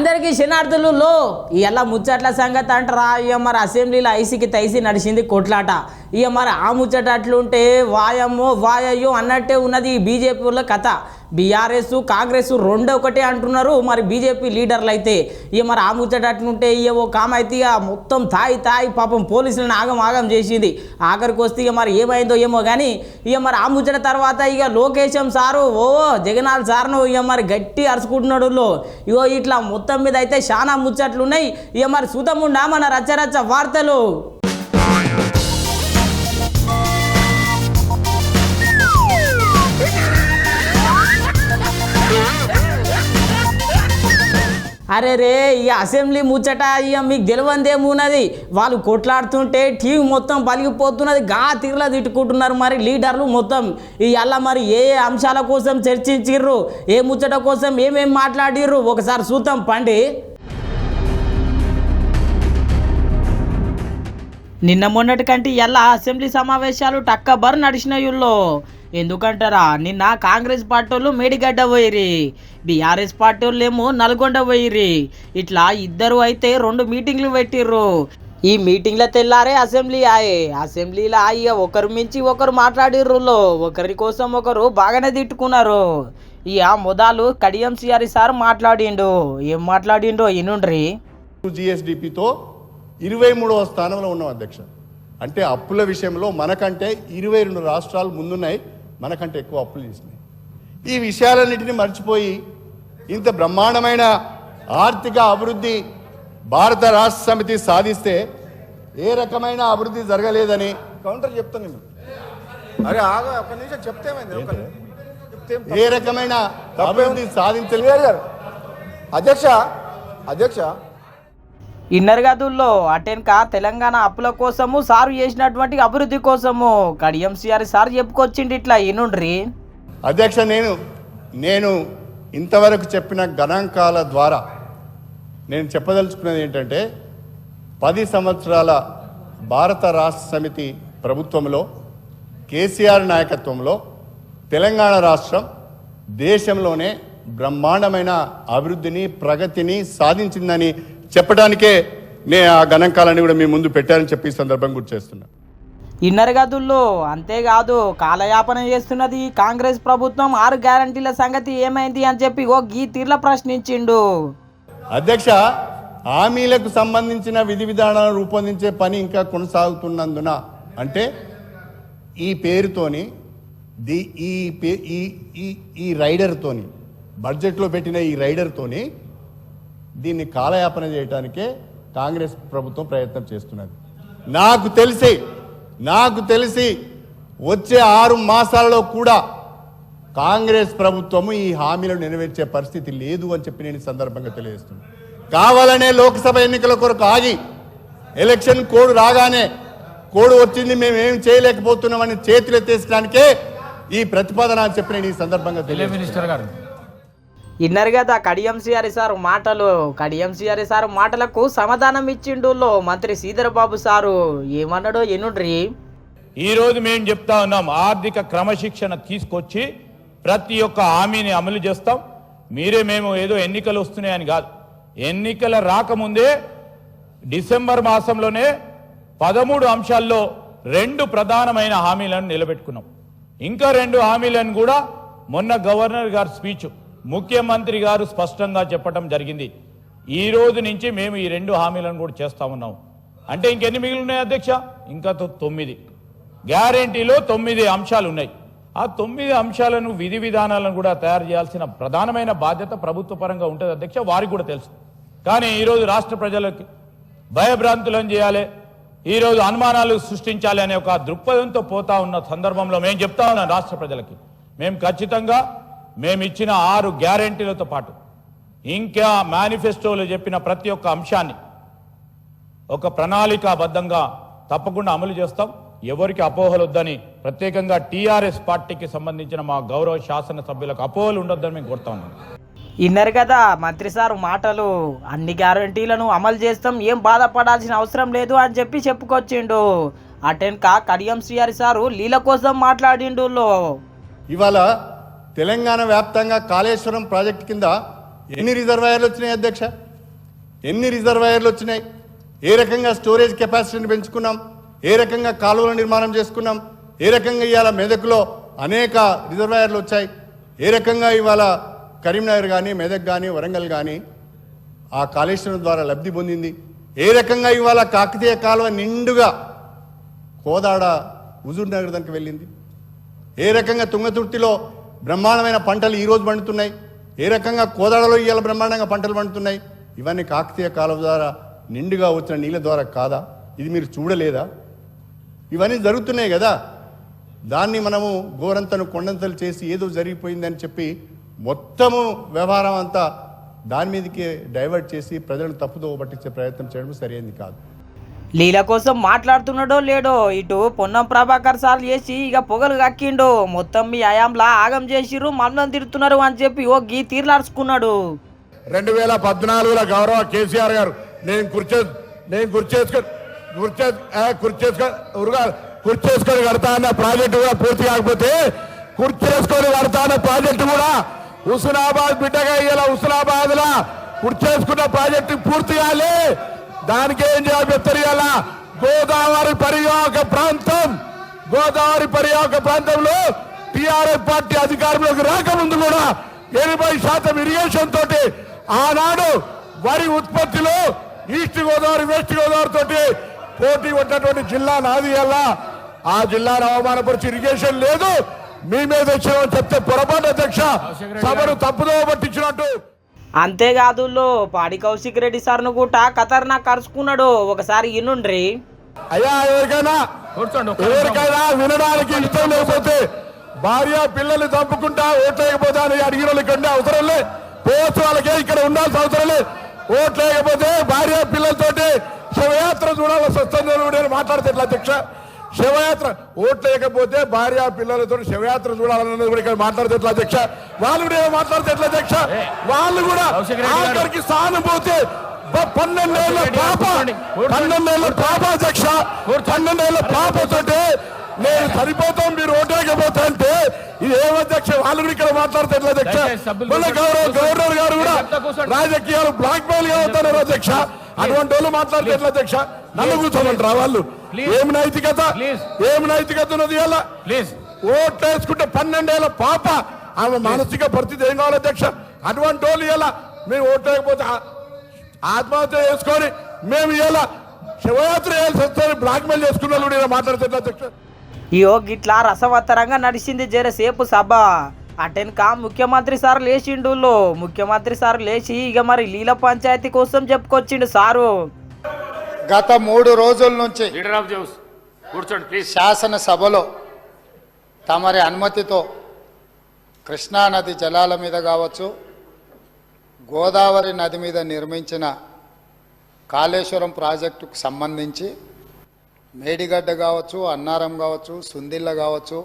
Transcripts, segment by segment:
అందరికీ శనార్థులు లో ఇలా ముచ్చట్ల సంగతి అంటారా. ఇక మరి అసెంబ్లీలో ఐసీకి తైసి నడిచింది కొట్లాట. ఇక మరి ఆ ముచ్చట అట్లుంటే వాయమ్మో వాయయ్యో అన్నట్టే ఉన్నది ఈ బీజేపీలో కథ. బీఆర్ఎస్ కాంగ్రెస్ రెండో ఒకటే అంటున్నారు మరి బీజేపీ లీడర్లు అయితే. ఇక మరి ఆ ముచ్చట అట్లుంటే ఇక ఓ కామైతే ఇక మొత్తం తాయి పాపం పోలీసులను ఆగం చేసింది. ఆఖరికి వస్తే ఇక మరి ఏమైందో ఏమో కానీ ఇక మరి ఆ ముచ్చట తర్వాత ఇక లోకేశం సారు జగన్నాథ్ సార్ను ఇక మరి గట్టి అరుచుకుంటున్నాడు. ఇగో ఇట్లా మొత్తం మీద అయితే చాలా ముచ్చట్లు ఉన్నాయి. ఇక మరి సుతముండా మన రచ్చరచ్చ వార్తలు. అరే రే ఈ అసెంబ్లీ ముచ్చట ఇక మీకు గెలవందేమున్నది. వాళ్ళు కొట్లాడుతుంటే టీవీ మొత్తం పలిగిపోతున్నది. తీరులా తిట్టుకుంటున్నారు మరి లీడర్లు మొత్తం. ఇవాళ మరి ఏ అంశాల కోసం చర్చించిర్రు, ఏ ముచ్చట కోసం ఏమేమి మాట్లాడిర్రు ఒకసారి చూద్దాం పండి. నిన్న మొన్నటి కంటే ఇలా అసెంబ్లీ సమావేశాలు టక్కబర్ నడిచినాయుల్లో. ఎందుకంటారా, నిన్న కాంగ్రెస్ పార్టీ వాళ్ళు మేడిగడ్డ పోయిరి, బీఆర్ఎస్ పార్టీ వాళ్ళు ఏమో నల్గొండ పోయిరి. ఇట్లా ఇద్దరు అయితే 2 మీటింగ్లు పెట్టిర్రు. ఈ మీటింగ్ల తెల్లారే అసెంబ్లీ అసెంబ్లీలో ఇక ఒకరు మించి ఒకరు మాట్లాడిర్రులో, ఒకరి కోసం ఒకరు బాగానే తిట్టుకున్నారు. ఇక మొదలు కడియం సిఆర్ సార్ మాట్లాడిండు. ఏం మాట్లాడిండో ఇనుండ్రి. జిఎస్డిపితో 23వ స్థానంలో ఉన్నాం అధ్యక్ష. అంటే అప్పుల విషయంలో మనకంటే 22 రాష్ట్రాలు ముందున్నాయి, మనకంటే ఎక్కువ అప్పులు చేసినాయి. ఈ విషయాలన్నింటినీ మర్చిపోయి ఇంత బ్రహ్మాండమైన ఆర్థిక అభివృద్ధి భారత రాష్ట్ర సమితి సాధిస్తే ఏ రకమైన అభివృద్ధి జరగలేదని కౌంటర్ చెప్తాను నేను. అరే ఆగా ఒక నిమిషం చెప్తే ఏ రకమైన అభివృద్ధి సాధించలేదు అధ్యక్ష. ఇన్నర్ గదుల్లో అటెన్క తెలంగాణ అప్పుల కోసము సారు చేసినటువంటి అభివృద్ధి కోసము కడియం సిఆర్ సార్ చెప్పుకొచ్చిండి. ఇట్లా ఇనుండ్రి. అధ్యక్ష, నేను ఇంతవరకు చెప్పిన గణాంకాల ద్వారా నేను చెప్పదలుచుకున్నది ఏంటంటే 10 సంవత్సరాల భారత రాష్ట్ర సమితి ప్రభుత్వంలో కేసీఆర్ నాయకత్వంలో తెలంగాణ రాష్ట్రం దేశంలోనే బ్రహ్మాండమైన అభివృద్ధిని ప్రగతిని సాధించిందని చెప్పడానికే నేను ఆ గణాంకాలన్నీ కూడా మీ ముందు పెట్టారని చెప్పి ఈ సందర్భం గుర్తు చేస్తున్నా. ఇన్నర్ గదుల్లో అంతేకాదు కాలయాపన చేస్తున్నది కాంగ్రెస్ ప్రభుత్వం. 6 గ్యారంటీల సంగతి ఏమైంది అని చెప్పి గీ తీర్ల ప్రశ్నించిండు. అధ్యక్ష, హామీలకు సంబంధించిన విధి విధానాలను రూపొందించే పని ఇంకా కొనసాగుతున్నందున, అంటే ఈ పేరుతోని ఈ రైడర్తోని బడ్జెట్లో పెట్టిన ఈ రైడర్తోని దీన్ని కాలయాపన చేయడానికే కాంగ్రెస్ ప్రభుత్వం ప్రయత్నం చేస్తున్నది. నాకు తెలిసి వచ్చే 6 మాసాలలో కూడా కాంగ్రెస్ ప్రభుత్వము ఈ హామీలను నెరవేర్చే పరిస్థితి లేదు అని చెప్పి నేను సందర్భంగా తెలియజేస్తున్నాను. కావాలనే లోక్సభ ఎన్నికల కొరకు ఆగి ఎలక్షన్ కోడ్ రాగానే కోడ్ వచ్చింది మేమేం చేయలేకపోతున్నామని చేతులు ఎత్తేసడానికే ఈ ప్రతిపాదన అని చెప్పి నేను ఈ సందర్భంగా తెలియజేస్తున్నాను. ఇన్నర్ కదా కడియం సిఆర్ సారు మాటలకు సమాధానం ఇచ్చిండు మంత్రి శ్రీధర్ బాబు సారు. ఏమన్నాడో ఎనుండ్రి. ఈరోజు మేము చెప్తా ఉన్నాం, ఆర్థిక క్రమశిక్షణ తీసుకొచ్చి ప్రతి ఒక్క హామీని అమలు చేస్తాం. మేము ఏదో ఎన్నికలు వస్తున్నాయని కాదు, ఎన్నికల రాకముందే డిసెంబర్ మాసంలోనే 13 అంశాల్లో 2 ప్రధానమైన హామీలను నిలబెట్టుకున్నాం. ఇంకా 2 హామీలను కూడా మొన్న గవర్నర్ గారి స్పీచ్, ముఖ్యమంత్రి గారు స్పష్టంగా చెప్పడం జరిగింది. ఈ రోజు నుంచి మేము ఈ 2 హామీలను కూడా చేస్తా ఉన్నాం. అంటే ఇంకెన్ని మిగిలి ఉన్నాయి అధ్యక్ష? ఇంకా 9 గ్యారెంటీలో 9 అంశాలు ఉన్నాయి. ఆ 9 అంశాలను విధి విధానాలను కూడా తయారు చేయాల్సిన ప్రధానమైన బాధ్యత ప్రభుత్వ పరంగా ఉంటుంది అధ్యక్ష, వారికి కూడా తెలుసు. కానీ ఈరోజు రాష్ట్ర ప్రజలకి భయభ్రాంతులను చేయాలి, ఈరోజు అనుమానాలు సృష్టించాలి అనే ఒక దృక్పథంతో పోతా ఉన్న సందర్భంలో మేము చెప్తా ఉన్నాం రాష్ట్ర ప్రజలకి, మేము ఖచ్చితంగా మేము ఇచ్చిన 6 గ్యారెంటీలతో పాటు ఇంకా మేనిఫెస్టోలో చెప్పిన ప్రతి ఒక్క అంశాన్ని ఒక ప్రణాళికాబద్ధంగా తప్పకుండా అమలు చేస్తాం. ఎవరికి అపోహలు వద్దని, ప్రత్యేకంగా టీఆర్ఎస్ పార్టీకి సంబంధించిన మా గౌరవ శాసనసభ్యులకు అపోహలు ఉండొద్దని మేము కోరుతా ఉన్నాం. ఇన్నర్ కదా మంత్రి సారు మాటలు. అన్ని గ్యారంటీలను అమలు చేస్తాం, ఏం బాధపడాల్సిన అవసరం లేదు అని చెప్పి చెప్పుకొచ్చిండు. అటెన్క కడియం సిఆర్ సారు లీల కోసం మాట్లాడిండు. ఇవాళ తెలంగాణ వ్యాప్తంగా కాళేశ్వరం ప్రాజెక్టు కింద ఎన్ని రిజర్వాయర్లు వచ్చినాయి అధ్యక్ష? ఎన్ని రిజర్వాయర్లు వచ్చినాయి, ఏ రకంగా స్టోరేజ్ కెపాసిటీని పెంచుకున్నాం, ఏ రకంగా కాలువల నిర్మాణం చేసుకున్నాం, ఏ రకంగా ఇవాళ మెదక్లో అనేక రిజర్వాయర్లు వచ్చాయి, ఏ రకంగా ఇవాళ కరీంనగర్ కానీ మెదక్ కానీ వరంగల్ కానీ ఆ కాళేశ్వరం ద్వారా లబ్ధి పొందింది, ఏ రకంగా ఇవాళ కాకతీయ కాలువ నిండుగా కోదాడ హుజూర్ నగర్ దానికి వెళ్ళింది, ఏ రకంగా తుంగతుర్తిలో బ్రహ్మాండమైన పంటలు ఈరోజు పండుతున్నాయి, ఏ రకంగా కోదాడలో ఇవాళ బ్రహ్మాండంగా పంటలు పండుతున్నాయి. ఇవన్నీ కాకతీయ కాలువ ద్వారా నిండుగా వచ్చిన నీళ్ళ ద్వారా కాదా? ఇది మీరు చూడలేదా? ఇవన్నీ జరుగుతున్నాయి కదా. దాన్ని మనము గోరంతను కొండంతలు చేసి ఏదో జరిగిపోయిందని చెప్పి మొత్తము వ్యవహారం అంతా దాని మీదకి డైవర్ట్ చేసి ప్రజలను తప్పుదో పట్టించే ప్రయత్నం చేయడం సరైనది కాదు. లీల కోసం మాట్లాడుతున్నాడో లేడో ఇటు పొన్నం ప్రభాకర్ సార్ చేసి ఇక పొగలు కక్కిండు, మొత్తం మీ అయాంలా ఆగం చేసిర్రు, మమ్మల్ని తిడుతున్నారు అని చెప్పి ఓ గీ తీర్లాడుచుకున్నాడు. 2014లో గౌరవ కేసీఆర్ గారు నేను కుర్చేసుకొని కడతా అన్న ప్రాజెక్టు కూడా పూర్తి కాకపోతే కుర్చేసుకొని కడతా అన్న ప్రాజెక్టు కూడా హుస్నాబాద్ బిడ్డగా ఇలా హుస్నాబాద్ లా కుర్చేసుకున్న ప్రాజెక్టు పూర్తి కాలే. దానికి ఏం చేయాలి చెప్తారు? ఇలా గోదావరి పరివాహక ప్రాంతంలో టిఆర్ఎస్ పార్టీ అధికారంలోకి రాకముందు కూడా 80% ఇరిగేషన్ తోటి ఆనాడు వరి ఉత్పత్తిలో ఈస్ట్ గోదావరి వెస్ట్ గోదావరి తోటి పోటీ ఉన్నటువంటి జిల్లా నాది. అలా ఆ జిల్లాను అవమానపరిచి ఇరిగేషన్ లేదు మీ మీద వచ్చినామని చెప్తే పొరపాటు అధ్యక్ష, సభను తప్పుదో పట్టించినట్టు. అంతేకాదు పాడి కౌశిక్ రెడ్డి సార్ను కూడా ఖతర్నాక్ కరుచుకున్నాడు. ఒకసారి ఇన్నుండ్రి. అయ్యా ఎవరికైనా వినడానికి ఇష్టం లేకపోతే భార్య పిల్లల్ని చంపుకుంటా ఓట్లేకపోతే అని అడిగిన వాళ్ళకి అవసరం లేదు, పోవచ్చు వాళ్ళకే ఇక్కడ ఉండాల్సిన అవసరం లేదు. ఓట్లేకపోతే భార్య పిల్లలతోటి శివయాత్ర చూడాల్సి వస్తుంది మాట్లాడితే ఎట్లా అధ్యక్ష? శివయాత్ర ఓట్లేకపోతే భార్య పిల్లలతో శివయాత్ర చూడాలన్నది కూడా ఇక్కడ మాట్లాడితే ఎట్లా అధ్యక్ష? వాళ్ళు కూడా మాట్లాడితే ఎట్లా అధ్యక్ష? వాళ్ళు కూడా ఆఖరికి సానుభూతి 12 ఏళ్ళ పాప అధ్యక్ష, 12 ఏళ్ళ పాపతోటి నేను సరిపోతాం మీరు ఓటేకపోతా అంటే ఇది ఏమధ్యక్ష? వాళ్ళు ఇక్కడ మాట్లాడితే ఎట్లా అధ్యక్ష? మన గవర్నర్ గారు కూడా రాజకీయాలు బ్లాక్ మెయిల్ గా అవుతున్నారు అధ్యక్ష. అటువంటి వాళ్ళు మాట్లాడితే ఎట్లా అధ్యక్ష? నన్ను కూర్చోమంటారా వాళ్ళు? ఏమి నైతికత ఉన్నది? ఇలా ఓట్లేసుకుంటే 12 ఏళ్ళ పాప ఆమె మానసిక పరిస్థితి ఏం కావాలి అధ్యక్ష? అటువంటి వాళ్ళు ఇలా మేము ఓట్లేకపోతే ఆత్మహత్య చేసుకొని మేము ఇలా శివయాత్ర చేయాల్సి వస్తుంది బ్లాక్ మెయిల్ చేసుకున్న వాళ్ళు ఇలా మాట్లాడితే ఎట్లా అధ్యక్ష? ఇయో గిట్లా రసవత్తరంగా నడిచింది జరసేపు సభ. అటెన్కా ముఖ్యమంత్రి సార్ లేచిండు. ముఖ్యమంత్రి సార్ లేచి ఇక మరి లీల పంచాయతీ కోసం చెప్పుకొచ్చిండు సారు. గత 3 రోజుల నుంచి శాసనసభలో తమరి అనుమతితో కృష్ణానది జలాల మీద కావచ్చు, గోదావరి నది మీద నిర్మించిన కాళేశ్వరం ప్రాజెక్టుకు సంబంధించి మేడిగడ్డ కావచ్చు, అన్నారం కావచ్చు, సుందిళ్ళ కావచ్చు,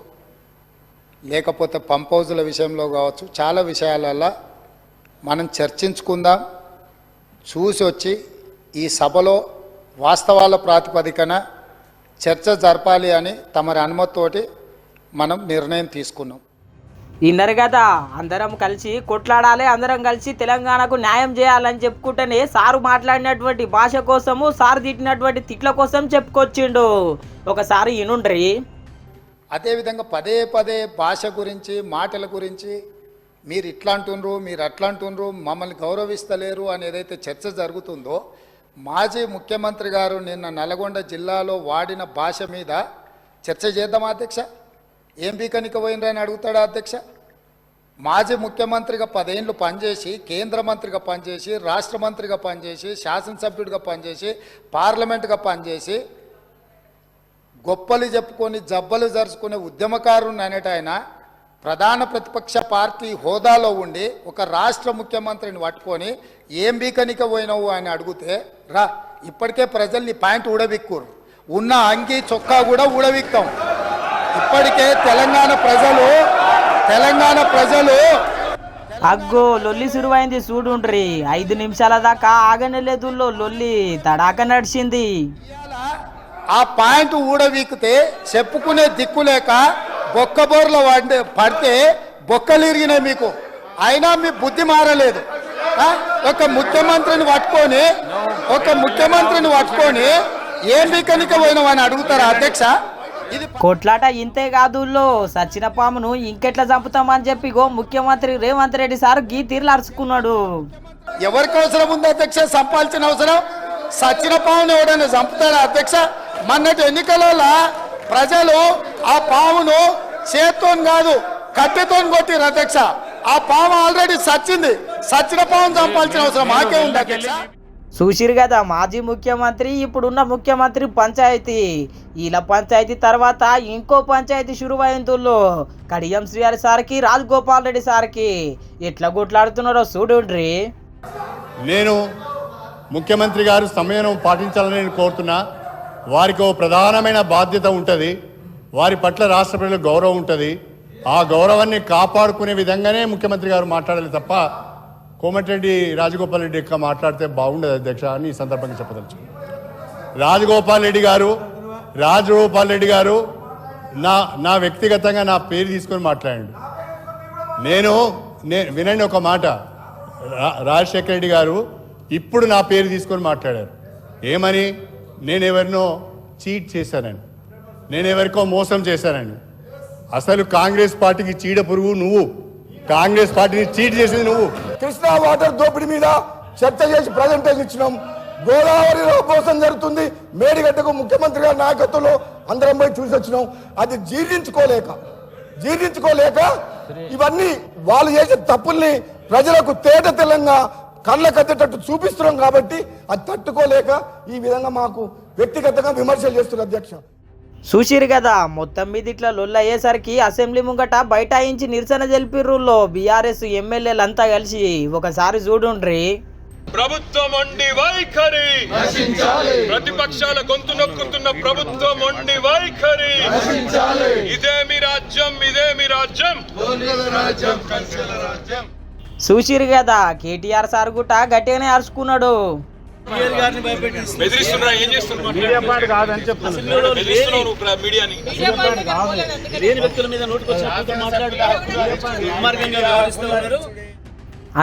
లేకపోతే పంప్ హౌజుల విషయంలో కావచ్చు, చాలా విషయాలలో మనం చర్చించుకుందాం, చూసి వచ్చి ఈ సభలో వాస్తవాల ప్రాతిపదికన చర్చ జరపాలి అని తమరి అనుమతితోటి మనం నిర్ణయం తీసుకున్నాం. విన్నారు కదా, అందరం కలిసి కొట్లాడాలి, అందరం కలిసి తెలంగాణకు న్యాయం చేయాలని చెప్పుకుంటేనే సారు మాట్లాడినటువంటి భాష కోసము, సారు తిట్టినటువంటి తిట్ల కోసం చెప్పుకొచ్చిండు. ఒకసారి ఇనుండ్రి. అదేవిధంగా పదే పదే భాష గురించి, మాటల గురించి మీరు ఇట్లా అంటుండ్రు, మీరు అట్లా అంటుండ్రు, మమ్మల్ని గౌరవిస్తలేరు అని ఏదైతే చర్చ జరుగుతుందో, మాజీ ముఖ్యమంత్రి గారు నిన్న నల్గొండ జిల్లాలో వాడిన భాష మీద చర్చ చేద్దామా అధ్యక్ష? ఏం బీకనిక పోయినరని అడుగుతాడా అధ్యక్ష? మాజీ ముఖ్యమంత్రిగా 10 ఏళ్ళు పనిచేసి, కేంద్ర మంత్రిగా పనిచేసి, రాష్ట్ర మంత్రిగా పనిచేసి, శాసనసభ్యుడిగా పనిచేసి, పార్లమెంటుగా పనిచేసి, గొప్పలు చెప్పుకొని జబ్బలు జరుచుకునే ఉద్యమకారుని అనేట ఆయన ప్రధాన ప్రతిపక్ష పార్టీ హోదాలో ఉండి ఒక రాష్ట్ర ముఖ్యమంత్రిని పట్టుకొని ఏం బీకనిక పోయినావు అని అడిగితే, రా ఇప్పటికే ప్రజల్ని పాయింట్ ఊడబిక్కురు, ఉన్న అంగి చొక్కా కూడా ఊడబిక్తాం. ఇప్పటికే తెలంగాణ ప్రజలు అగ్గో లొల్లి సురువైంది చూడుండ్రి. 5 నిమిషాల దాకా ఆగనేలేదు లొల్లి, తడాక నడిచింది. ఆ పాయింట్ ఊడవీకితే చెప్పుకునే దిక్కు లేక బొక్కబోర్ల పడితే బొక్కలు ఇరిగినాయి మీకు. అయినా మీ బుద్ధి మారలేదు. ఒక ముఖ్యమంత్రిని పట్టుకొని ఏం బికనిక పోయినావు అని అడుగుతారా అధ్యక్ష? ఇది కొట్లాట ఇంతే కాదుల్లో సచిన పామును ఇంకెట్లా చంపుతామని చెప్పి ముఖ్యమంత్రి రేవంత్ రెడ్డి సార్ గీ తీర్లు అరుచుకున్నాడు. ఎవరికి అవసరం ఉంది అధ్యక్ష చంపాల్సిన అవసరం? సచిన పామును ఎవడైనా చంపుతాడా అధ్యక్ష? మొన్నటి ఎన్నికలలో ప్రజలు ఆ పామును చేత్తో కాదు కట్టెతో కొట్టిరు అధ్యక్ష. ఆ పాము ఆల్రెడీ సచ్చింది. సచిన పాము చంపాల్సిన అవసరం మాకే ఉంది అధ్యక్ష. చూసిరు కదా మాజీ ముఖ్యమంత్రి ఇప్పుడున్న ముఖ్యమంత్రి పంచాయతీ. ఇలా పంచాయతీ తర్వాత ఇంకో పంచాయతీ షురువైందుల్లో కడియం శ్రీహరి సార్కి రాజగోపాల్ రెడ్డి సార్కి ఎట్లా కొట్లాడుతున్నారో చూడండి. నేను ముఖ్యమంత్రి గారు సమయం పాటించాలని నేను కోరుతున్నా. వారికి ఓ ప్రధానమైన బాధ్యత ఉంటుంది. వారి పట్ల రాష్ట్ర ప్రజలకు గౌరవం ఉంటుంది. ఆ గౌరవాన్ని కాపాడుకునే విధంగానే ముఖ్యమంత్రి గారు మాట్లాడాలి తప్ప కోమటిరెడ్డి రాజగోపాల్ రెడ్డి యొక్క మాట్లాడితే బాగుండదు అధ్యక్ష అని ఈ సందర్భంగా చెప్పదలుచు. రాజగోపాల్ రెడ్డి గారు నా వ్యక్తిగతంగా నా పేరు తీసుకొని మాట్లాడండి. వినండి ఒక మాట. రాజశేఖర రెడ్డి గారు ఇప్పుడు నా పేరు తీసుకొని మాట్లాడారు. ఏమని? నేనెవరినో చీట్ చేశానని, నేనెవరికో మోసం చేశానని. అసలు కాంగ్రెస్ పార్టీకి చీడ పురుగు నువ్వు. కాంగ్రెస్ పార్టీని చీట్ చేసింది నువ్వు. కృష్ణా వాటర్ దోపిడీ మీద చర్చ చేసి ప్రజెంటేషన్ ఇచ్చినాం. గోదావరిలో మోసం జరుగుతుంది. మేడిగడ్డకు ముఖ్యమంత్రి గారి నాయకత్వంలో అందరం పోయి చూసి వచ్చినాం. అది జీర్ణించుకోలేక ఇవన్నీ వాళ్ళు చేసే తప్పుల్ని ప్రజలకు తేట తెల్లంగా కళ్ళ కట్టేటట్టు చూపిస్తున్నాం. కాబట్టి అది తట్టుకోలేక ఈ విధంగా మాకు వ్యక్తిగతంగా విమర్శలు చేస్తున్నారు అధ్యక్ష. చూసిరు కదా మొత్తం మీద ఇట్లా లొల్లు అయ్యేసరికి అసెంబ్లీ ముంగట బైఠాయించి నిరసన తెలిపిర్రుల్లో బీఆర్ఎస్ ఎమ్మెల్యేలంతా కలిసి. ఒకసారి చూడుండ్రి. ప్రభుత్వం మొండి వైఖరి నశించాలి. ప్రతిపక్షాల గొంతు నొక్కుతున్న ప్రభుత్వం మొండి వైఖరి నశించాలి. ఇదేమి రాజ్యం చూసిరు కదా కేటీఆర్ సార్ గుట్ట గట్టిగానే అరుచుకున్నాడు. బెదిరిస్తున్నా ఏం చేస్తున్నారు?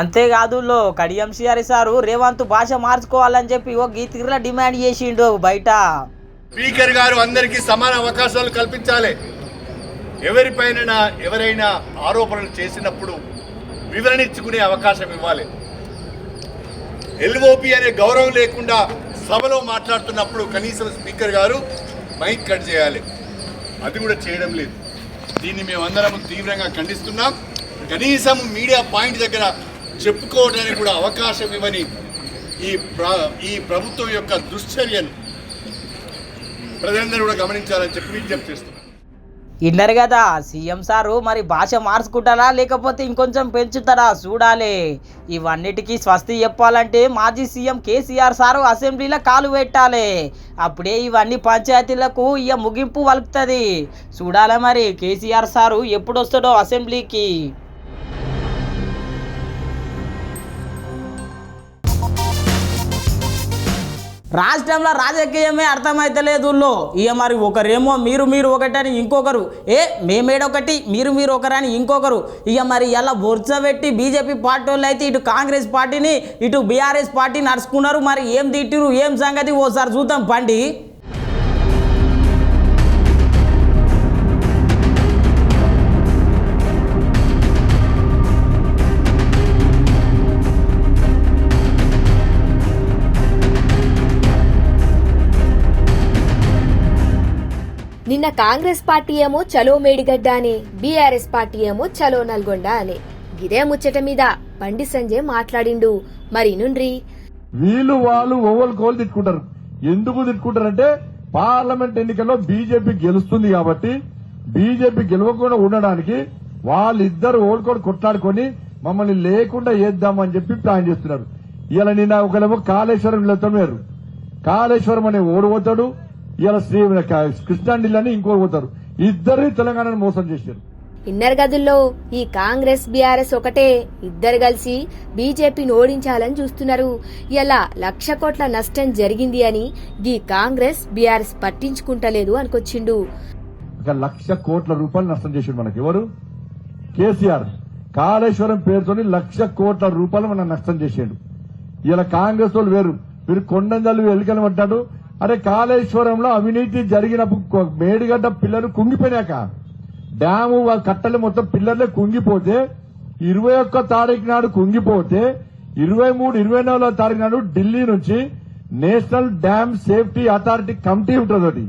అంతేకాదు కడియం శ్రీహరి సారు రేవంత్ భాష మార్చుకోవాలని చెప్పి ఓ గీతిలా డిమాండ్ చేసిండు బయట. స్పీకర్ గారు అందరికీ సమాన అవకాశాలు కల్పించాలి. ఎవరైనా ఆరోపణలు చేసినప్పుడు వివరణ ఇచ్చుకునే అవకాశం ఇవ్వాలి. ఎల్ఓపి అనే గౌరవం లేకుండా సభలో మాట్లాడుతున్నప్పుడు కనీసం స్పీకర్ గారు మైక్ కట్ చేయాలి. అది కూడా చేయడం లేదు. దీన్ని మేమందరం తీవ్రంగా ఖండిస్తున్నాం. కనీసం మీడియా పాయింట్ దగ్గర చెప్పుకోవడానికి కూడా అవకాశం ఇవ్వని ఈ ప్రభుత్వం యొక్క దుశ్చర్యను ప్రజలందరూ కూడా గమనించాలని చెప్పి విజ్ఞప్తి చేస్తున్నాం. ఇన్నరు కదా సీఎం సారు మరి భాష మార్చుకుంటారా లేకపోతే ఇంకొంచెం పెంచుతారా చూడాలి. ఇవన్నిటికీ స్వస్తి చెప్పాలంటే మాజీ సీఎం కేసీఆర్ సారు అసెంబ్లీలో కాలు పెట్టాలి. అప్పుడే ఇవన్నీ పంచాయతీలకు ఇక ముగింపు వలుపుతుంది. చూడాలి మరి కేసీఆర్ సారు ఎప్పుడు వస్తాడో అసెంబ్లీకి. రాష్ట్రంలో రాజకీయమే అర్థమైతలేదు. ఇక మరి ఒకరేమో మీరు ఒకటని ఇంకొకరు, మేమేడొకటి మీరు ఒకరని ఇంకొకరు. ఇక మరి ఇలా బొర్చబెట్టి బీజేపీ పార్టీ వాళ్ళు అయితే ఇటు కాంగ్రెస్ పార్టీని ఇటు బీఆర్ఎస్ పార్టీ నడుచుకున్నారు. మరి ఏం తిట్టిరు ఏం సంగతి ఓసారి చూద్దాం పండి. నిన్న కాంగ్రెస్ పార్టీ ఏమో చలో మేడిగడ్డ అని, బీఆర్ఎస్ పార్టీ ఏమో చలో నల్గొండ అని. ఇదే ముచ్చట మీద బండి సంజయ్ మాట్లాడిండు. మరి నుండ్రి. వాళ్ళు ఓవల్ కోల్ తిట్టుకుంటారు. ఎందుకు తిట్టుకుంటారంటే పార్లమెంట్ ఎన్నికల్లో బీజేపీ గెలుస్తుంది కాబట్టి బీజేపీ గెలవకుండా ఉండడానికి వాళ్ళిద్దరు ఓడుకొని కొట్లాడుకొని మమ్మల్ని లేకుండా చేద్దామని చెప్పి ప్లాన్ చేస్తున్నారు. ఇలా నిన్న ఒకరేమో కాళేశ్వరం వెళ్తారు. కాళేశ్వరం అనే ఓడిపోతాడు. ఇలా కృష్ణా జిల్లాని ఇంకో పోతారు. ఇద్దరు తెలంగాణను మోసం చేశారు. ఇన్నర్ గదుల్లో ఈ కాంగ్రెస్ బీఆర్ఎస్ ఒకటే. ఇద్దరు కలిసి బీజేపీని ఓడించాలని చూస్తున్నారు. ఇలా 1,00,000 కోట్ల నష్టం జరిగింది అని ఈ కాంగ్రెస్ బీఆర్ఎస్ పట్టించుకుంటలేదు అనుకొచ్చిండు. 1,00,000 కోట్ల రూపాయలు నష్టం చేసిండు మనకి ఎవరు? కేసీఆర్. కాళేశ్వరం పేరుతోని 1,00,000 కోట్ల రూపాయలు మన నష్టం చేసాడు. ఇలా కాంగ్రెస్ వాళ్ళు వేరు, మీరు కొండంజల్లు ఎలుకలు పడ్డాడు. అరే కాళేశ్వరంలో అవినీతి జరిగినప్పుడు మేడిగడ్డ పిల్లలు కుంగిపోయినాక డ్యాము కట్టలు మొత్తం పిల్లర్లే కుంగిపోతే 21 తారీఖు నాడు కుంగిపోతే 23, 24 తారీఖు నాడు ఢిల్లీ నుంచి national dam safety authority committee ఉంటుంది.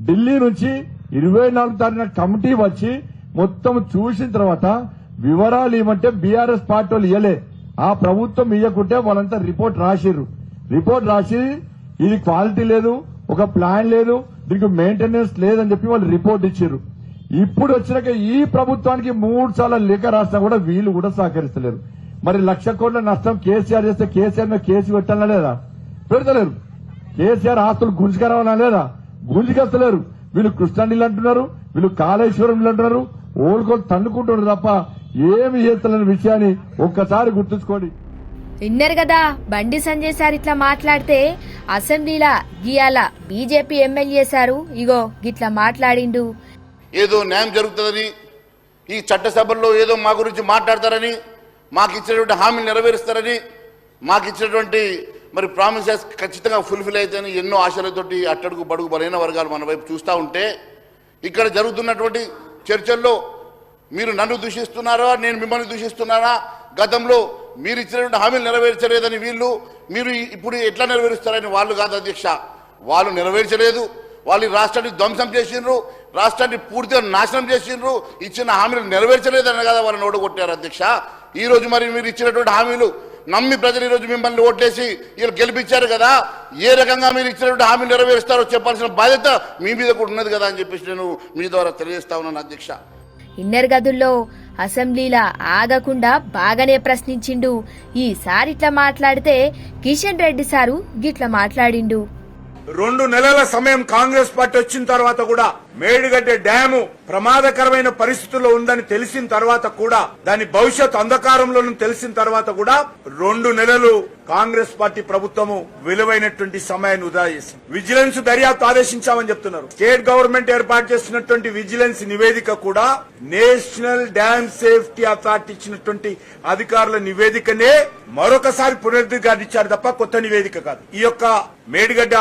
ఢిల్లీ నుంచి 24 తారీఖున కమిటీ వచ్చి మొత్తం చూసిన తర్వాత వివరాలు ఇవ్వమంటే బీఆర్ఎస్ పార్టీ వాళ్ళు ఇవ్వలే. ఆ ప్రభుత్వం ఇవ్వకుంటే వాళ్ళంతా రిపోర్ట్ రాసి ఇది క్వాలిటీ లేదు, ఒక ప్లాన్ లేదు, దీనికి మెయింటెనెన్స్ లేదని చెప్పి వాళ్ళు రిపోర్ట్ ఇచ్చారు. ఇప్పుడు వచ్చినాక ఈ ప్రభుత్వానికి 3 సార్లు లేఖ రాసినా కూడా వీళ్ళు కూడా సహకరిస్తలేరు. మరి 1,00,000 కోట్ల నష్టం కేసీఆర్ చేస్తే కేసీఆర్ మీద కేసు పెట్టాలా లేదా? పెడతలేరు. కేసీఆర్ ఆస్తులు గుంజుకరావాలా లేదా? గుంజుకొస్తలేరు. వీళ్ళు కృష్ణా నీళ్ళు అంటున్నారు, వీళ్ళు కాళేశ్వరం నీళ్ళు అంటున్నారు, ఓళ్ళుకొని తన్నుకుంటున్నారు తప్ప ఏమి చేస్తలేని విషయాన్ని ఒక్కసారి గుర్తుంచుకోండి. విన్నారు కదా, బండి సంజయ్ సార్ ఇట్లా మాట్లాడితే అసెంబ్లీలా గీయాల బీజేపీ ఎమ్మెల్యే సారు ఇగో గిట్లా మాట్లాడిండు. ఏదో న్యాయం జరుగుతుందని, ఈ చట్టసభల్లో ఏదో మా గురించి మాట్లాడతారని, మాకు ఇచ్చినటువంటి హామీలు నెరవేరుస్తారని, మాకు ఇచ్చినటువంటి మరి ప్రామిసెస్ ఖచ్చితంగా ఫుల్ఫిల్ అవుతాయని ఎన్నో ఆశలతోటి అట్టడుగు బడుగు బలైన వర్గాలు మన వైపు చూస్తూ ఉంటే, ఇక్కడ జరుగుతున్నటువంటి చర్చల్లో మీరు నన్ను దూషిస్తున్నారా, నేను మిమ్మల్ని దూషిస్తున్నారా, గతంలో మీరు ఇచ్చినటువంటి హామీలు నెరవేర్చలేదని వీళ్ళు, మీరు ఇప్పుడు ఎట్లా నెరవేరుస్తారని వాళ్ళు కాదు అధ్యక్ష. వాళ్ళు నెరవేర్చలేదు, వాళ్ళు రాష్ట్రాన్ని ధ్వంసం చేసిండ్రు, రాష్ట్రాన్ని పూర్తిగా నాశనం చేసిండ్రు, ఇచ్చిన హామీలు నెరవేర్చలేదని కదా వాళ్ళని ఓడగొట్టారు అధ్యక్ష. ఈ రోజు మరి మీరు ఇచ్చినటువంటి హామీలు నమ్మి ప్రజలు ఈరోజు మిమ్మల్ని ఓట్లేసి వీళ్ళు గెలిపించారు కదా, ఏ రకంగా మీరు ఇచ్చినటువంటి హామీలు నెరవేరుస్తారో చెప్పాల్సిన బాధ్యత మీ మీద కూడా ఉన్నది కదా అని చెప్పేసి నేను మీ ద్వారా తెలియజేస్తా ఉన్నాను అధ్యక్ష. ఇన్నర్ గదుల్లో అసెంబ్లీలా ఆగకుండా బాగానే ప్రశ్నించిండు. ఈసారి ఇట్లా మాట్లాడితే కిషన్ రెడ్డి సారు గిట్లా మాట్లాడిండు. 2 నెలల సమయం కాంగ్రెస్ పార్టీ వచ్చిన తర్వాత కూడా మేడిగడ్డ డ్యాము ప్రమాదకరమైన పరిస్థితుల్లో ఉందని తెలిసిన తర్వాత కూడా, దాని భవిష్యత్ అంధకారంలో తెలిసిన తర్వాత కూడా 2 నెలలు కాంగ్రెస్ పార్టీ ప్రభుత్వము విలువైనటువంటి సమయాన్ని వృధా చేసింది. విజిలెన్స్ దర్యాప్తు ఆదేశించామని చెప్తున్నారు. స్టేట్ గవర్నమెంట్ ఏర్పాటు చేసినటువంటి విజిలెన్స్ నివేదిక కూడా నేషనల్ డ్యామ్ సేఫ్టీ అథారిటీ ఇచ్చినటువంటి అధికారుల నివేదికనే మరొకసారి పునరుద్ధరించారు తప్ప కొత్త నివేదిక కాదు. ఈ యొక్క మేడిగడ్డ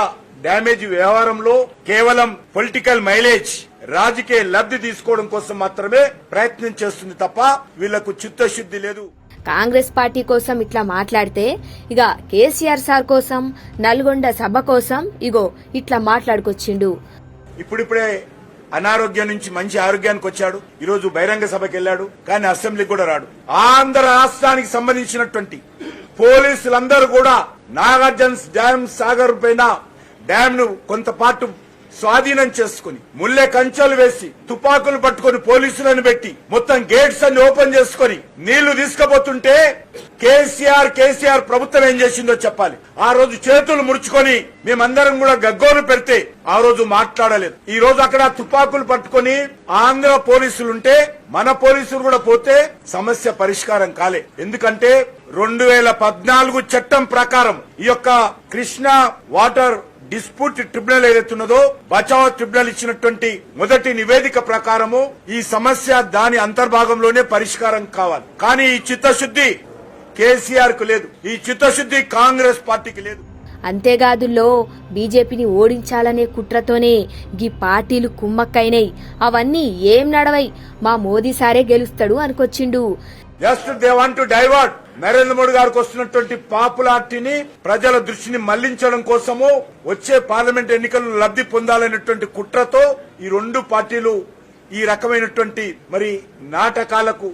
డ్యామేజ్ వ్యవహారంలో కేవలం పొలిటికల్ మైలేజ్, రాజకీయ లబ్ధి తీసుకోవడం కోసం మాత్రమే ప్రయత్నం చేస్తుంది తప్ప వీళ్లకు చిత్తశుద్ధి లేదు. కాంగ్రెస్ పార్టీ కోసం ఇట్లా మాట్లాడితే ఇక కేసీఆర్ సార్ కోసం, నల్గొండ సభ కోసం ఇగో ఇట్లా మాట్లాడుకొచ్చిండు. ఇప్పుడిప్పుడే అనారోగ్యం నుంచి మంచి ఆరోగ్యానికి వచ్చాడు. ఈరోజు బహిరంగ సభకి వెళ్లాడు, కానీ అసెంబ్లీకి కూడా రాడు. ఆంధ్ర రాష్ట్రానికి సంబంధించినటువంటి పోలీసులందరూ కూడా నాగార్జున డ్యామ్ సాగర్ పైన డ్యామ్ ను కొంత పాటు స్వాధీనం చేసుకుని ముల్లె కంచెలు వేసి తుపాకులు పట్టుకుని పోలీసులను పెట్టి మొత్తం గేట్స్ అన్ని ఓపెన్ చేసుకుని నీళ్లు తీసుకుపోతుంటే కేసీఆర్ ప్రభుత్వం ఏం చేసిందో చెప్పాలి. ఆ రోజు చేతులు ముడుచుకొని మేమందరం కూడా గగ్గోలు పెడితే ఆ రోజు మాట్లాడలేదు. ఈ రోజు అక్కడ తుపాకులు పట్టుకుని ఆంధ్ర పోలీసులుంటే మన పోలీసులు కూడా పోతే సమస్య పరిష్కారం కాలే. ఎందుకంటే 2014 చట్టం ప్రకారం ఈ యొక్క కృష్ణా వాటర్ డిస్ప్యూట్ ట్రిబ్యునల్ ఏదైతున్నదో బచావ్ ట్రిబ్యునల్ ఇచ్చినటువంటి మొదటి నివేదిక ప్రకారము ఈ సమస్య దాని అంతర్భాగంలోనే పరిష్కారం కావాలి. కానీ ఈ చిత్తశుద్ధి కేసీఆర్ కు లేదు, ఈ చిత్తశుద్ధి కాంగ్రెస్ పార్టీకి లేదు. అంతేకాదుల్లో బీజేపీని ఓడించాలనే కుట్రతోనే గీ పార్టీలు కుమ్మక్కైనాయి. అవన్నీ ఏం నడవై, మా మోదీ సారే గెలుస్తాడు అనుకొచ్చిండు. Just they want to divert. Narendra Modi గారికి వస్తున్నటువంటి పాపులారిటీని, ప్రజల దృష్టిని మళ్లించడం కోసము వచ్చే పార్లమెంట్ ఎన్నికల్లో లబ్ధి పొందాలనేటువంటి కుట్రతో ఈ 2 పార్టీలు ఈ రకమైనటువంటి మరి నాటకాలకు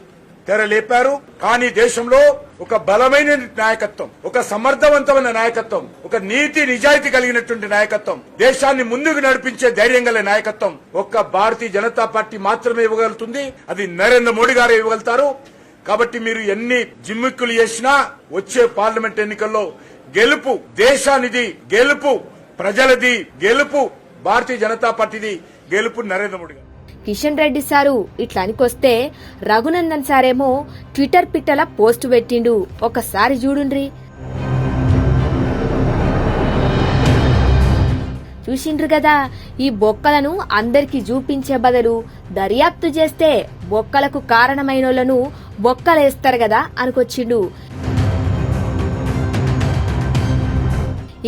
తెరలేపారు. కానీ దేశంలో ఒక బలమైన నాయకత్వం, ఒక సమర్థవంతమైన నాయకత్వం, ఒక నీతి నిజాయితీ కలిగినటువంటి నాయకత్వం, దేశాన్ని ముందుకు నడిపించే ధైర్యం గల నాయకత్వం ఒక్క భారతీయ జనతా పార్టీ మాత్రమే ఇవ్వగలుగుతుంది. అది నరేంద్ర మోడీ గారు ఇవ్వగలుగుతారు. కాబట్టి మీరు ఎన్ని జిమ్మిక్కులు చేసినా వచ్చే పార్లమెంట్ ఎన్నికల్లో గెలుపు దేశానిది, గెలుపు ప్రజలది, గెలుపు భారతీయ జనతా పార్టీది, గెలుపు నరేంద్ర మోడీ గారు. కిషన్ రెడ్డి సారు ఇట్లా అనికొస్తే రఘునందన్ సారేమో ట్విట్టర్ పిట్టల పోస్టు పెట్టిండు. ఒకసారి చూడుండ్రి. చూసిండ్రు కదా, ఈ బొక్కలను అందరికి చూపించే బదులు దర్యాప్తు చేస్తే బొక్కలకు కారణమైనోళ్లను బొక్కలేస్తారు కదా అనుకొచ్చిండు.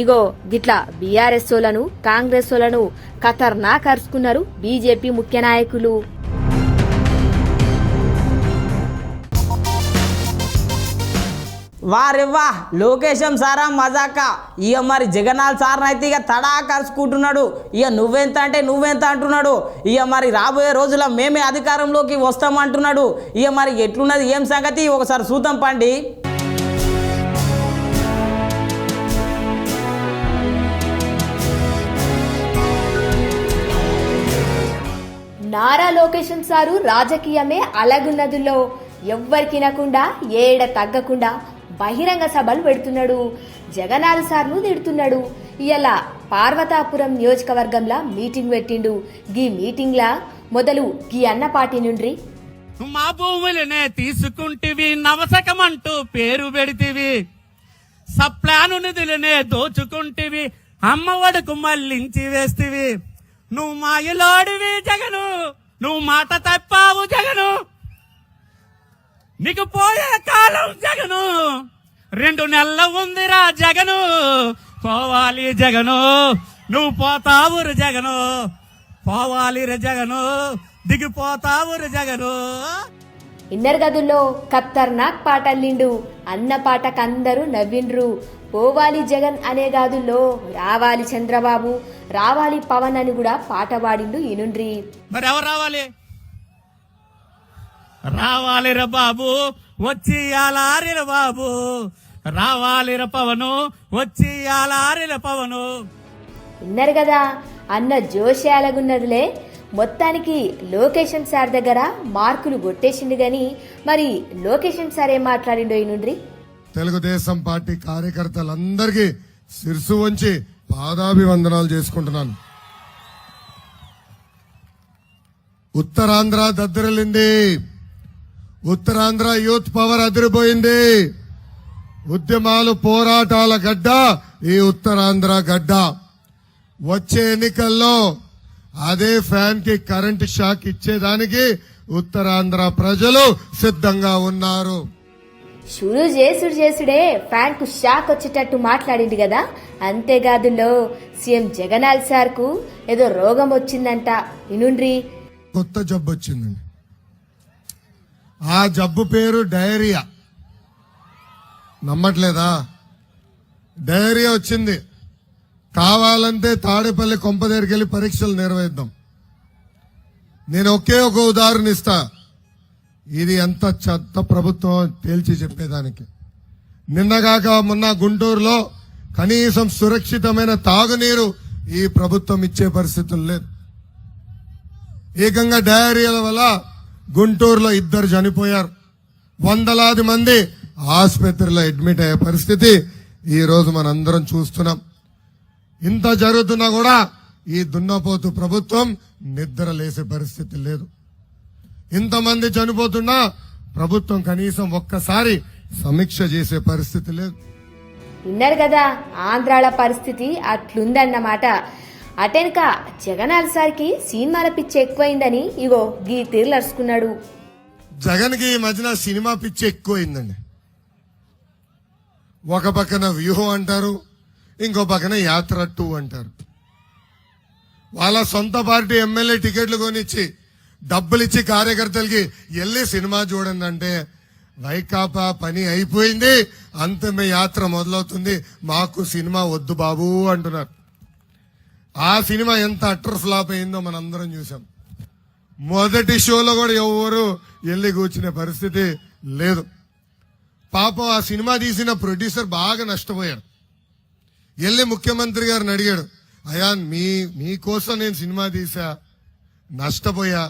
ఇగో గిట్లా బీఆర్ఎస్ ఓలను కాంగ్రెస్ ఓలను ఖతర్నాక్ అరుచుకున్నారు బీజేపీ ముఖ్య నాయకులు. వారెవ్వా లోకేశం సారా మజాక. ఇక మరి జగన్నాథ్ సార్ అయితే ఇక తడా కరుచుకుంటున్నాడు. ఇక నువ్వెంత అంటే నువ్వెంత అంటున్నాడు. ఇక మరి రాబోయే రోజుల్లో మేమే అధికారంలోకి వస్తామంటున్నాడు. ఇక మరి ఎట్లున్నది ఏం సంగతి ఒకసారి చూద్దాం పండి. నారా లోకేశం సారు రాజకీయమే అలాగున్నదులో ఎవ్వరికినకుండా ఏడ తగ్గకుండా బహిరంగ సభలు పెడుతున్నాడు. జగన్నాథ్ సార్ను తిడుతున్నాడు. ఇలా పార్వతాపురం నియోజకవర్గంలో మీటింగ్ పెట్టిండు. గీ మీటింగ్లా మొదలు గీ అన్నపాటి నుండి మా భూములనే తీసుకుంటివి, నవసకమంటూ పేరు పెడితివి, సప్లాను నిధులనే దోచుకుంటివి, అమ్మఒడుకు మళ్ళించి వేస్తివి. నువ్వు మాయలోడివి జగను, నువ్వు మాట తప్పావు జగను, నీకు పోయే కాలం జగను, 2 నెలల ఉందిరా జగను, పోవాలి జగను, నువ్వు పోతావురు జగను, పోవాలి రే జగను, దిగిపోతావురు జగను. ఇన్నర్ గదుల్లో ఖతర్నాక్ పాటల్లిండు. అన్న పాటకందరూ నవ్విండ్రు. పోవాలి జగన్ అనే గాదుల్లో రావాలి చంద్రబాబు, రావాలి పవన్ అని కూడా పాట పాడిండు. ఇనుండ్రి. మరి ఎవరు రావాలి? రావాలిర బాబు వచ్చి ఆలారిర బాబు, రావాలిర పవను వచ్చి ఆలారిర పవను. విన్నారు కదా, అన్న జోషే అలాగున్నదిలే. మొత్తానికి లోకేశం సార్ దగ్గర మార్కులు కొట్టేసిండు గాని మరి లోకేశం సార్ ఏం మాట్లాడిండో ఈనుండ్రి. తెలుగుదేశం పార్టీ కార్యకర్తలందరికీ శిరసు వంచి పాదాభివందనాలు చేసుకుంటున్నాను. ఉత్తరాంధ్ర దద్దరిల్లింది. ఉత్తరాంధ్ర యూత్ పవర్ అదిరిపోయింది. ఉద్యమాలు పోరాటాల గడ్డ ఈ ఉత్తరాంధ్ర గడ్డ. వచ్చే ఎన్నికల్లో అదే ఫ్యాన్ కి కరెంట్ షాక్ ఇచ్చేదానికి ఉత్తరాంధ్ర ప్రజలు సిద్ధంగా ఉన్నారు. షురు చేసుడే ఫ్యాన్ కు షాక్ వచ్చేటట్టు మాట్లాడింది కదా. అంతేకాదులో సీఎం జగన్నాథ్ సార్ కు ఏదో రోగం వచ్చిందంట. ఇనుండ్రి. కొత్త జబ్బు వచ్చిందండి. ఆ జబ్బు పేరు డయేరియా. నమ్మట్లేదా? డయేరియా వచ్చింది. కావాలంటే తాడేపల్లి కొంప దగ్గరికి వెళ్ళి పరీక్షలు నిర్వహిద్దాం. నేను ఒకే ఒక ఉదాహరణ ఇస్తా. ఇది ఎంత చెత్త ప్రభుత్వం తేల్చి చెప్పేదానికి. నిన్నగాక మొన్న గుంటూరులో కనీసం సురక్షితమైన తాగునీరు ఈ ప్రభుత్వం ఇచ్చే పరిస్థితులు లేదు. ఏకంగా డయేరియాల వల్ల గుంటూరులో 2 చనిపోయారు. వందలాది మంది ఆసుపత్రిలో అడ్మిట్ అయ్యే పరిస్థితి ఈ రోజు మనందరం చూస్తున్నాం. ఇంత జరుగుతున్నా కూడా ఈ దున్నపోతు ప్రభుత్వం నిద్ర లేసే పరిస్థితి లేదు. ఇంతమంది చనిపోతున్నా ప్రభుత్వం కనీసం ఒక్కసారి సమీక్ష చేసే పరిస్థితి లేదు. విన్నారు కదా, ఆంధ్రాల పరిస్థితి అట్లుందన్నమాట. అటెనక జగన్నాథ్ సార్కి సినిమాల పిచ్చి ఎక్కువైందని ఇగో గీ తీర్లర్చుకున్నాడు. జగన్ కి ఈ మధ్యన సినిమా పిచ్చి ఎక్కువైందండి. ఒక పక్కన వ్యూహం అంటారు, ఇంకో పక్కన యాత్ర 2 అంటారు. వాళ్ళ సొంత పార్టీ ఎమ్మెల్యే టికెట్లు కొనిచ్చి డబ్బులిచ్చి కార్యకర్తలకి వెళ్ళి సినిమా చూడండి అంటే వైకాపా పని అయిపోయింది, అంతమే యాత్ర మొదలవుతుంది, మాకు సినిమా వద్దు బాబు అంటున్నారు. ఆ సినిమా ఎంత అట్టర్ ఫ్లాప్ అయిందో మనందరం చూసాం. మొదటి షోలో కూడా ఎవరు వెళ్ళి కూర్చునే పరిస్థితి లేదు. పాపం ఆ సినిమా తీసిన ప్రొడ్యూసర్ బాగా నష్టపోయాడు. వెళ్ళి ముఖ్యమంత్రి గారిని అడిగాడు, అయ్యా మీకోసం నేను సినిమా తీసా, నష్టపోయా,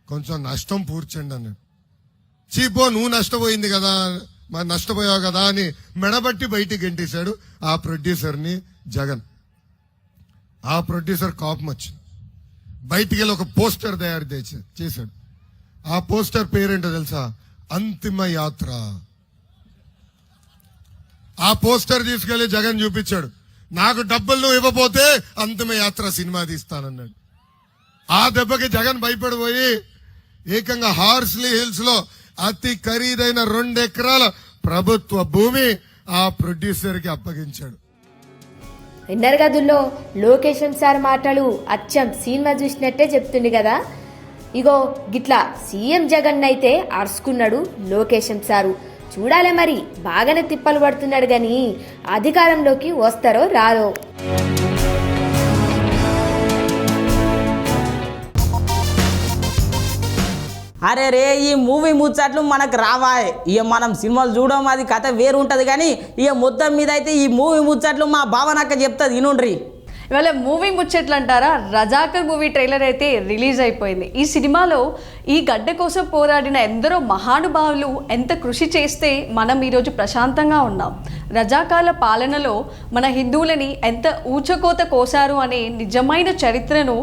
కొంచెం నష్టం పూడ్చండి అన్నాడు. చీపో నువ్వు నష్టపోయింది కదా, మరి నష్టపోయావు కదా అని మెడబట్టి బయటికి గెంటేశాడు ఆ ప్రొడ్యూసర్ని జగన్. ఆ ప్రొడ్యూసర్ కోపం వచ్చింది. బయటికి వెళ్ళి ఒక పోస్టర్ తయారు చేశాడు. ఆ పోస్టర్ పేరేంటో తెలుసా? అంతిమ యాత్ర. ఆ పోస్టర్ తీసుకెళ్లి జగన్ చూపించాడు. నాకు డబ్బులు ఇవ్వబోతే అంతిమ యాత్ర సినిమా తీస్తానన్నాడు. ఆ దెబ్బకి జగన్ భయపడిపోయి ఏకంగా హార్స్లీ హిల్స్ లో అతి ఖరీదైన 2 ఎకరాల ప్రభుత్వ భూమి ఆ ప్రొడ్యూసర్ కి అప్పగించాడు. విన్నర్ గదుల్లో లోకేషన్ సార్ మాటలు అచ్చం సినిమా చూసినట్టే చెప్తుంది కదా. ఇగో గిట్లా సీఎం జగన్ అయితే అరుచుకున్నాడు లోకేషన్ సారు. చూడాలే మరి, బాగానే తిప్పలు పడుతున్నాడు గాని అధికారంలోకి వస్తారో రారో. అరే రే, ఈ మూవీ ముచ్చట్లు మనకు రావాయ్. ఇక మనం సినిమాలు చూడడం అది కథ వేరు ఉంటుంది కానీ ఇక మొత్తం మీద అయితే ఈ మూవీ ముచ్చట్లు మా భావనక్క చెప్తుంది వినుండ్రి. ఇవాళ మూవీ ముచ్చట్లు అంటారా, రజాకర్ మూవీ ట్రైలర్ అయితే రిలీజ్ అయిపోయింది. ఈ సినిమాలో ఈ గడ్డ కోసం పోరాడిన ఎందరో మహానుభావులు ఎంత కృషి చేస్తే మనం ఈరోజు ప్రశాంతంగా ఉన్నాం. రజాకార్ల పాలనలో మన హిందువులని ఎంత ఊచకోత కోసారు అనే నిజమైన చరిత్రను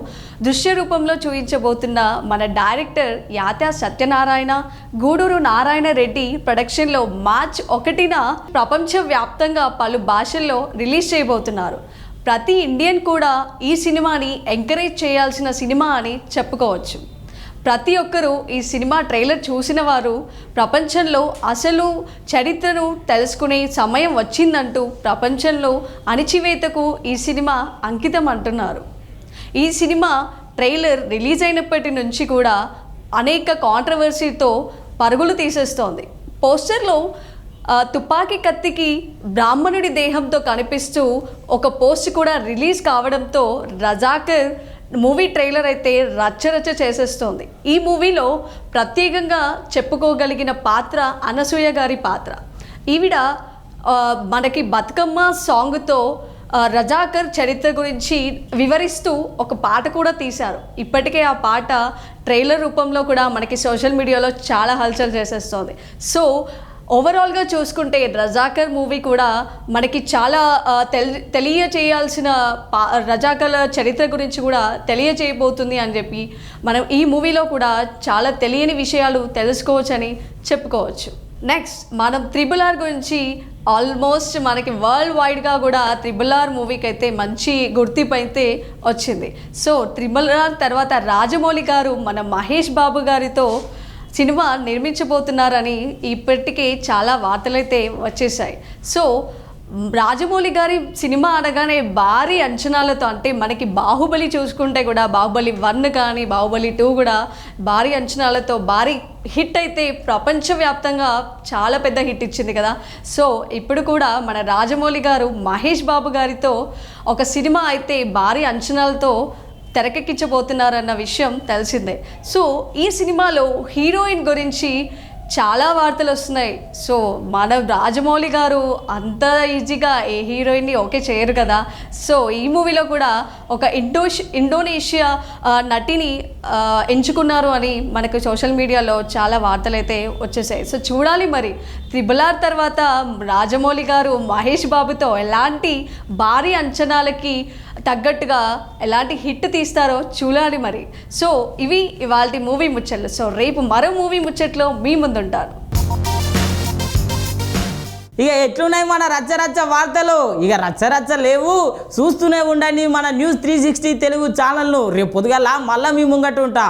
దృశ్య రూపంలో చూపించబోతున్న మన డైరెక్టర్ యాత్యా సత్యనారాయణ, గూడూరు నారాయణ రెడ్డి ప్రొడక్షన్లో మార్చ్ 1న ప్రపంచవ్యాప్తంగా పలు భాషల్లో రిలీజ్ చేయబోతున్నారు. ప్రతి ఇండియన్ కూడా ఈ సినిమాని ఎంకరేజ్ చేయాల్సిన సినిమా అని చెప్పుకోవచ్చు. ప్రతి ఒక్కరూ ఈ సినిమా ట్రైలర్ చూసిన వారు ప్రపంచంలో అసలు చరిత్రను తెలుసుకునే సమయం వచ్చిందంటూ ప్రపంచంలో అణిచివేతకు ఈ సినిమా అంకితం అంటున్నారు. ఈ సినిమా ట్రైలర్ రిలీజ్ అయినప్పటి నుంచి కూడా అనేక కాంట్రవర్సీతో పరుగులు తీసేస్తోంది. పోస్టర్లో తుపాకీ కత్తికి బ్రాహ్మణుడి దేహంతో కనిపిస్తూ ఒక పోస్ట్ కూడా రిలీజ్ కావడంతో రజాకర్ మూవీ ట్రైలర్ అయితే రచ్చరచ్చ చేసేస్తోంది. ఈ మూవీలో ప్రత్యేకంగా చెప్పుకోగలిగిన పాత్ర అనసూయ గారి పాత్ర. ఈవిడ మనకి బతుకమ్మ సాంగ్తో రజాకర్ చరిత్ర గురించి వివరిస్తూ ఒక పాట కూడా తీశారు. ఇప్పటికే ఆ పాట ట్రైలర్ రూపంలో కూడా మనకి సోషల్ మీడియాలో చాలా హల్చల్ చేసేస్తోంది. సో ఓవరాల్గా చూసుకుంటే రజాకర్ మూవీ కూడా మనకి చాలా తెలియచేయాల్సిన రజాకర్ల చరిత్ర గురించి కూడా తెలియచేయబోతుంది అని చెప్పి మనం ఈ మూవీలో కూడా చాలా తెలియని విషయాలు తెలుసుకోవచ్చని చెప్పుకోవచ్చు. నెక్స్ట్ మనం RRR గురించి ఆల్మోస్ట్ మనకి వరల్డ్ వైడ్గా కూడా RRR మూవీకి అయితే మంచి గుర్తింపు అయితే వచ్చింది. సో RRR తర్వాత రాజమౌళి గారు మన మహేష్ బాబు గారితో సినిమా నిర్మించబోతున్నారని ఇప్పటికే చాలా వార్తలైతే వచ్చేసాయి. సో రాజమౌళి గారి సినిమా అనగానే భారీ అంచనాలతో, అంటే మనకి బాహుబలి చూసుకుంటే కూడా బాహుబలి 1 కానీ బాహుబలి 2 కూడా భారీ అంచనాలతో భారీ హిట్ అయితే ప్రపంచవ్యాప్తంగా చాలా పెద్ద హిట్ ఇచ్చింది కదా. సో ఇప్పుడు కూడా మన రాజమౌళి గారు మహేష్ బాబు గారితో ఒక సినిమా అయితే భారీ అంచనాలతో తెరకెక్కించబోతున్నారన్న విషయం తెలిసిందే. సో ఈ సినిమాలో హీరోయిన్ గురించి చాలా వార్తలు వస్తున్నాయి. సో మన రాజమౌళి గారు అంత ఈజీగా ఏ హీరోయిన్ని ఓకే చేయరు కదా. సో ఈ మూవీలో కూడా ఒక ఇండోనేషియా నటిని ఎంచుకున్నారు అని మనకు సోషల్ మీడియాలో చాలా వార్తలు అయితే వచ్చేసాయి. సో చూడాలి మరి RRR తర్వాత రాజమౌళి గారు మహేష్ బాబుతో ఎలాంటి భారీ అంచనాలకి తగ్గట్టుగా ఎలాంటి హిట్ తీస్తారో చూడాలి మరి. సో ఇవి ఇవాల్టి మూవీ ముచ్చట్లు. సో రేపు మరో మూవీ ముచ్చట్లో మీ ముందుంటాను. ఇక ఎట్లున్నాయి మన రచ్చరచ్చ వార్తలు? ఇక రచ్చరచ్చ లేవు, చూస్తూనే ఉండండి మన న్యూస్ 360 తెలుగు ఛానల్ను. రేపు పొద్దుగాల మళ్ళీ మీ ముంగట ఉంటా.